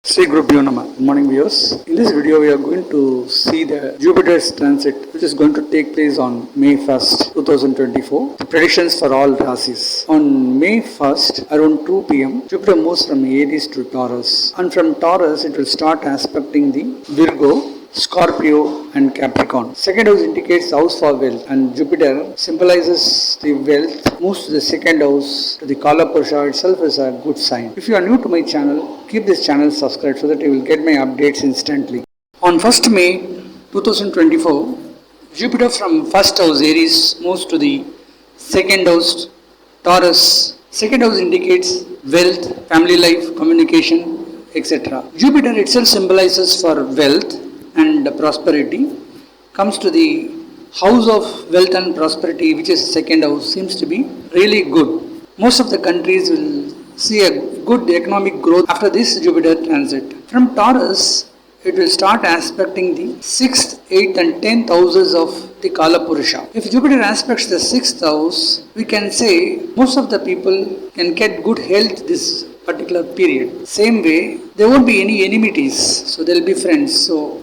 Sri Gurubhyo Namah. Good morning viewers. In this video we are going to see the Jupiter's transit which is going to take place on May 1st, 2024. The predictions for all Rasis. On May 1st around 2 pm Jupiter moves from Aries to Taurus, and from Taurus it will start aspecting the Virgo, Scorpio and Capricorn. Second house indicates the house for wealth, and Jupiter symbolizes the wealth, moves to the second house to the Kala Purusha itself is a good sign. If you are new to my channel, keep this channel subscribed so that you will get my updates instantly. On 1st May 2024, Jupiter from first house Aries moves to the second house Taurus. Second house indicates wealth, family life, communication, etc. Jupiter itself symbolizes for wealth and prosperity. Comes to the house of wealth and prosperity, which is second house, seems to be really good. Most of the countries will see a good economic growth after this Jupiter transit. From Taurus, it will start aspecting the 6th, 8th and 10th houses of the Kala Purusha. If Jupiter aspects the 6th house, we can say most of the people can get good health this particular period. Same way, there won't be any enmities, so there will be friends. So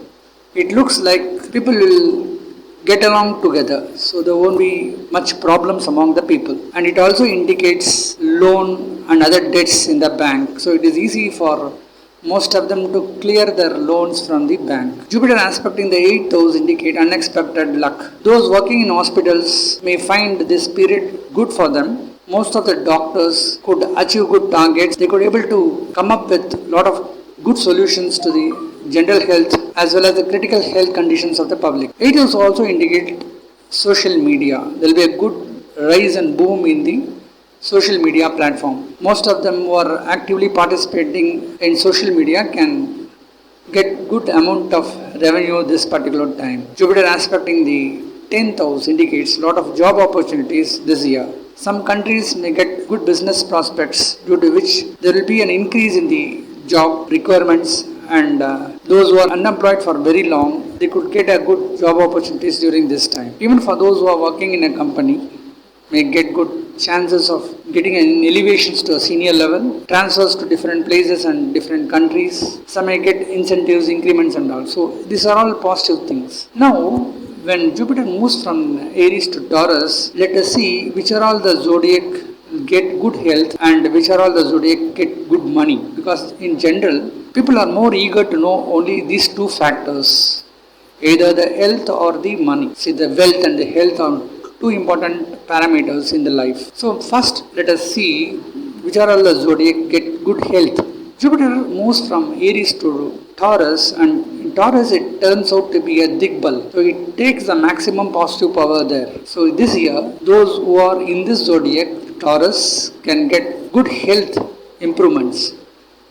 it looks like people will get along together, so there won't be much problems among the people. And it also indicates loan and other debts in the bank, so it is easy for most of them to clear their loans from the bank. Jupiter aspecting the 8th house indicate unexpected luck. Those working in hospitals may find this period good for them. Most of the doctors could achieve good targets. They could able to come up with a lot of good solutions to the general health as well as the critical health conditions of the public. It also indicate social media. There will be a good rise and boom in the social media platform. Most of them who are actively participating in social media can get good amount of revenue this particular time. Jupiter aspecting the 10th house indicates a lot of job opportunities this year. Some countries may get good business prospects, due to which there will be an increase in the job requirements, and those who are unemployed for very long, they could get a good job opportunities during this time. Even for those who are working in a company, may get good chances of getting an elevations to a senior level, transfers to different places and different countries. Some may get incentives, increments and all. So these are all positive things. Now, when Jupiter moves from Aries to Taurus, let us see which are all the zodiac get good health and which are all the zodiac get good money, because in general people are more eager to know only these two factors, either the health or the money. See, the wealth and the health are two important parameters in the life. So first let us see which are all the zodiac get good health. Jupiter moves from Aries to Taurus, and in Taurus it turns out to be a Digbal. So it takes the maximum positive power there. So this year, those who are in this zodiac, Taurus, can get good health improvements.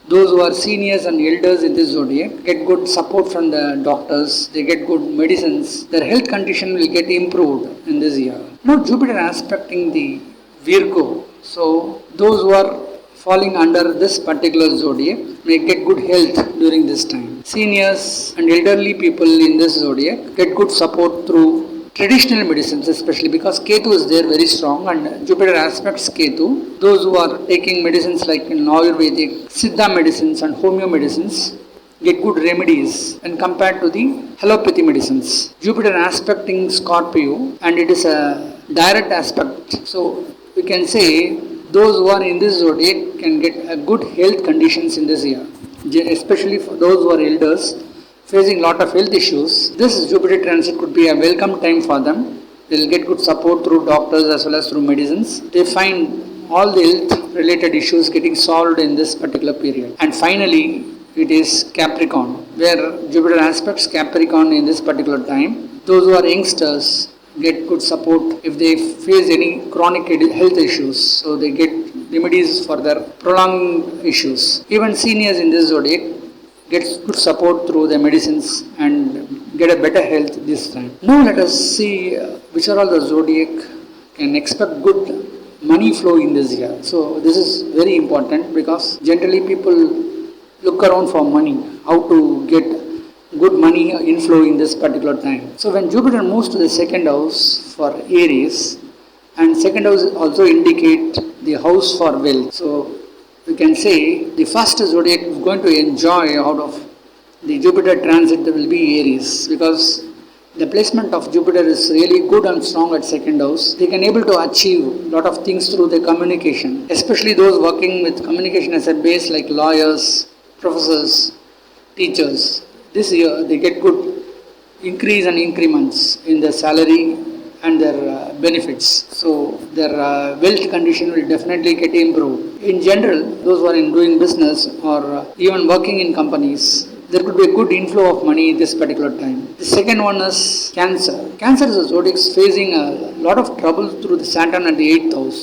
Those who are seniors and elders in this zodiac get good support from the doctors, they get good medicines, their health condition will get improved in this year. Now Jupiter aspecting the Virgo, so those who are falling under this particular zodiac may get good health during this time. Seniors and elderly people in this zodiac get good support through traditional medicines, especially because Ketu is there very strong and Jupiter aspects Ketu. Those who are taking medicines like in Ayurvedic, Siddha medicines and Homeo medicines get good remedies and compared to the allopathy medicines. Jupiter aspecting Scorpio, and it is a direct aspect. So we can say those who are in this zodiac can get a good health conditions in this year, especially for those who are elders facing lot of health issues. This Jupiter transit could be a welcome time for them. They will get good support through doctors as well as through medicines. They find all the health related issues getting solved in this particular period. And finally, it is Capricorn, where Jupiter aspects Capricorn in this particular time. Those who are youngsters get good support if they face any chronic health issues, so they get remedies for their prolonged issues. Even seniors in this zodiac gets good support through the medicines and get a better health this time. Now let us see which are all the zodiac can expect good money flow in this year. So this is very important because generally people look around for money, how to get good money inflow in this particular time. So when Jupiter moves to the second house for Aries, and second house also indicate the house for wealth. So we can say the first zodiac is going to enjoy out of the Jupiter transit will be Aries, because the placement of Jupiter is really good and strong at second house. They can able to achieve a lot of things through their communication, especially those working with communication as a base like lawyers, professors, teachers. This year they get good increase and increments in their salary and their benefits. So their wealth condition will definitely get improved. In general, those who are in doing business or even working in companies, there could be a good inflow of money this particular time. The second one is Cancer. Cancer is a zodiac facing a lot of trouble through the Saturn at the 8th house.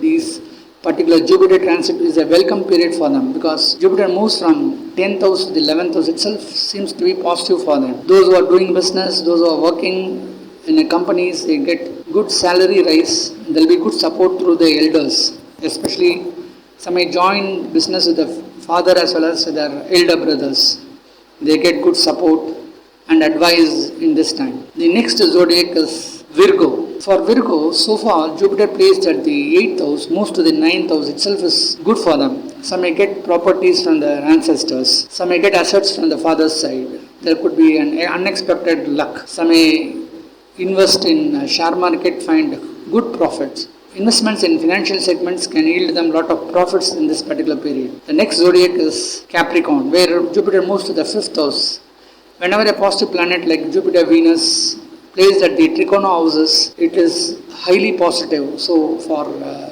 These particular Jupiter transit is a welcome period for them, because Jupiter moves from 10th house to the 11th house itself seems to be positive for them. Those who are doing business, those who are working in a companies, they get good salary rise. There will be good support through the elders, especially some may join business with the father as well as their elder brothers. They get good support and advice in this time. The next zodiac is Virgo. For Virgo, so far Jupiter placed at the 8th house, moves to the 9th house itself is good for them. Some may get properties from their ancestors. Some may get assets from the father's side. There could be an unexpected luck. Some may invest in share market, find good profits. Investments in financial segments can yield them a lot of profits in this particular period. The next zodiac is Capricorn, where Jupiter moves to the 5th house. Whenever a positive planet like Jupiter, Venus placed at the Trikona houses, it is highly positive. So for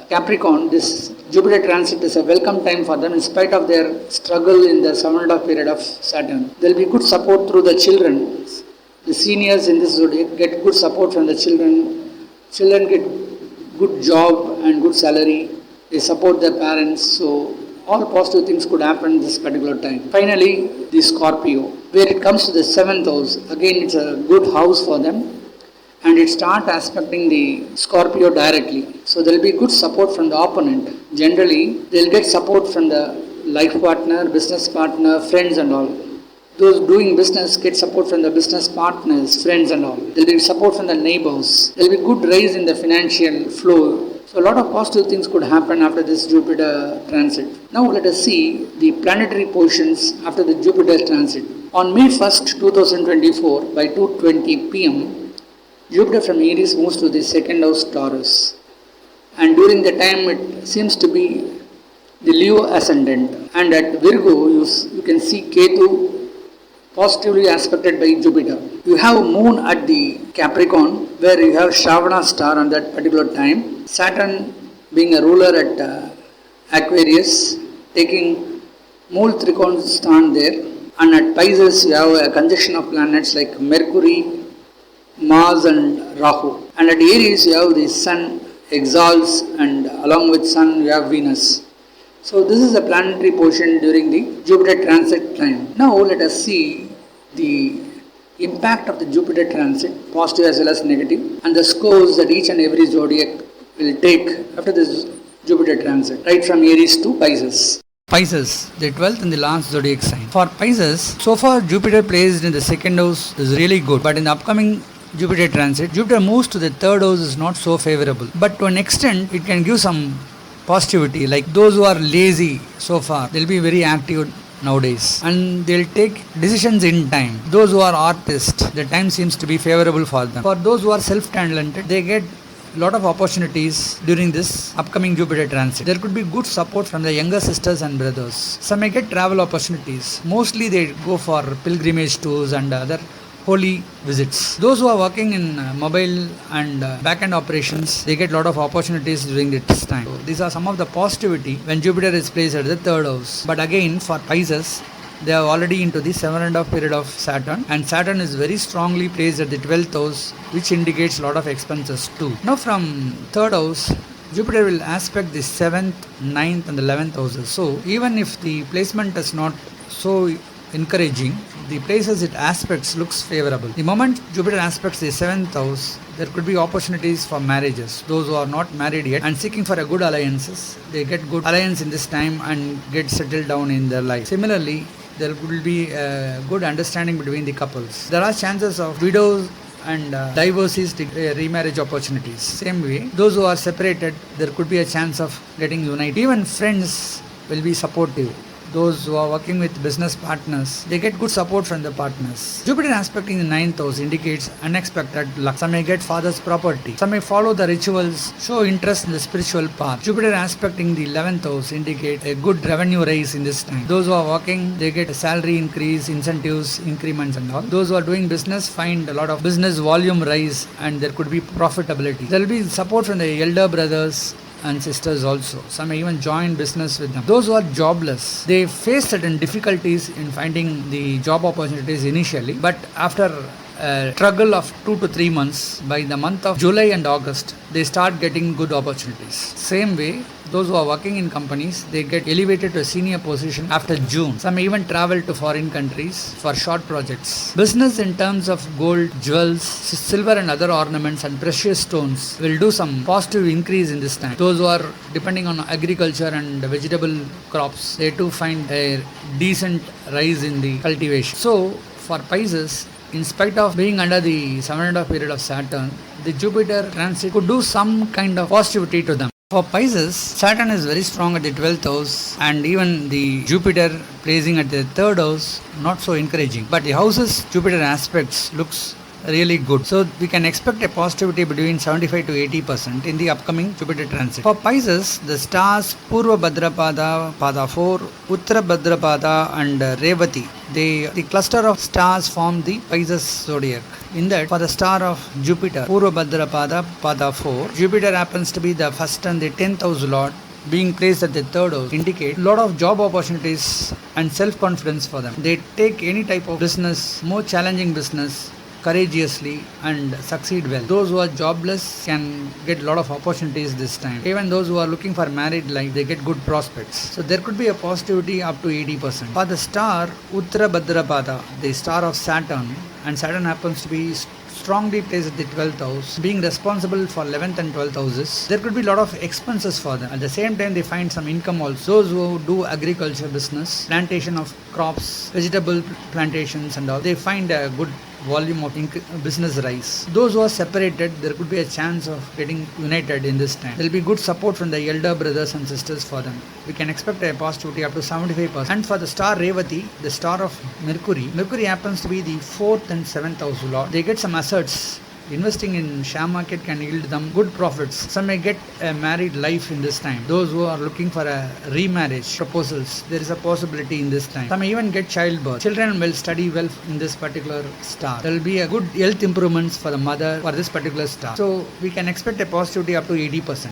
Capricorn, this Jupiter transit is a welcome time for them in spite of their struggle in the 7.5 period of Saturn. There will be good support through the children. The seniors in this zodiac get good support from the children. Children get good job and good salary. They support their parents. So all positive things could happen this particular time. Finally, the Scorpio, where it comes to the 7th house. Again, it's a good house for them. And it starts aspecting the Scorpio directly. So there will be good support from the opponent. Generally, they'll get support from the life partner, business partner, friends and all. Those doing business get support from the business partners, friends and all. There will be support from the neighbors. There will be good rise in the financial flow. So a lot of positive things could happen after this Jupiter transit. Now let us see the planetary positions after the Jupiter transit. On May 1st, 2024 by 2:20 p.m., Jupiter from Aries moves to the 2nd house Taurus. And during the time it seems to be the Leo ascendant. And at Virgo, you can see Ketu positively aspected by Jupiter. You have Moon at the Capricorn, where you have Shravana star on that particular time. Saturn being a ruler at Aquarius, taking Mool Trikona stand there. And at Pisces, you have a conjunction of planets like Mercury, Mars and Rahu. And at Aries, you have the Sun exalts, and along with Sun, you have Venus. So this is a planetary position during the Jupiter transit time. Now let us see the impact of the Jupiter transit, positive as well as negative, and the scores that each and every zodiac will take after this Jupiter transit, right from Aries to Pisces. Pisces, the 12th and the last zodiac sign. For Pisces, so far Jupiter placed in the 2nd house is really good, but in the upcoming Jupiter transit, Jupiter moves to the 3rd house is not so favorable. But to an extent, it can give some positivity, like those who are lazy so far, they'll be very active nowadays and they'll take decisions in time. Those who are artists, the time seems to be favorable for them. For those who are self-talented, they get a lot of opportunities during this upcoming Jupiter transit. There could be good support from the younger sisters and brothers. Some may get travel opportunities. Mostly they go for pilgrimage tours and other holy visits. Those who are working in mobile and back-end operations, they get a lot of opportunities during this time. So these are some of the positivity when Jupiter is placed at the 3rd house. But again, for Pisces, they are already into the 7.5 period of Saturn, and Saturn is very strongly placed at the 12th house, which indicates a lot of expenses too. Now from 3rd house, Jupiter will aspect the 7th, 9th and 11th houses. So even if the placement is not so encouraging, the places it aspects looks favorable. The moment Jupiter aspects the 7th house, there could be opportunities for marriages. Those who are not married yet and seeking for a good alliances, they get good alliance in this time and get settled down in their life. Similarly, there will be a good understanding between the couples. There are chances of widows and divorcees remarriage opportunities. Same way, those who are separated, there could be a chance of getting united. Even friends will be supportive. Those who are working with business partners, they get good support from the partners. Jupiter aspecting the 9th house indicates unexpected luck. Some may get father's property. Some may follow the rituals, show interest in the spiritual path. Jupiter aspecting the 11th house indicate a good revenue rise in this time. Those who are working, they get a salary increase, incentives, increments and all. Those who are doing business find a lot of business volume rise and there could be profitability. There will be support from the elder brothers and sisters also. Some may even join business with them. Those who are jobless, they face certain difficulties in finding the job opportunities initially, but after a struggle of 2 to 3 months, by the month of July and August, they start getting good opportunities. Same way, those who are working in companies, they get elevated to a senior position after June. Some even travel to foreign countries for short projects. Business in terms of gold, jewels, silver and other ornaments and precious stones will do some positive increase in this time. Those who are depending on agriculture and vegetable crops, they too find a decent rise in the cultivation. So, for Pisces, in spite of being under the 7.5 period of Saturn, the Jupiter transit could do some kind of positivity to them. For Pisces, Saturn is very strong at the 12th house and even the Jupiter placing at the 3rd house, not so encouraging. But the houses Jupiter aspects looks really good. So we can expect a positivity between 75 to 80% in the upcoming Jupiter transit. For Pisces, the stars Purva Bhadrapada, Pada 4, Uttara Bhadrapada and Revati, the cluster of stars form the Pisces Zodiac. In that, for the star of Jupiter, Purva Bhadrapada, Pada 4, Jupiter happens to be the first and the 10th house lord, being placed at the 3rd house, indicate a lot of job opportunities and self-confidence for them. They take any type of business, more challenging business, courageously and succeed well. Those who are jobless can get a lot of opportunities this time. Even those who are looking for married life, they get good prospects. So there could be a positivity up to 80%. For the star Uttara Bhadrapada, the star of Saturn, and Saturn happens to be strongly placed at the 12th house, being responsible for 11th and 12th houses, there could be a lot of expenses for them. At the same time, they find some income also. Those who do agriculture business, plantation of crops, vegetable plantations and all, they find a good volume of business rise. Those who are separated, there could be a chance of getting united in this time. There will be good support from the elder brothers and sisters for them. We can expect a positivity up to 75%. And for the star Revati, the star of Mercury, Mercury happens to be the 4th and 7th house lord. They get some assets. Investing in share market can yield them good profits. Some may get a married life in this time. Those who are looking for a remarriage proposals, there is a possibility in this time. Some may even get childbirth. Children will study well in this particular star. There will be a good health improvements for the mother for this particular star. So we can expect a positivity up to 80%.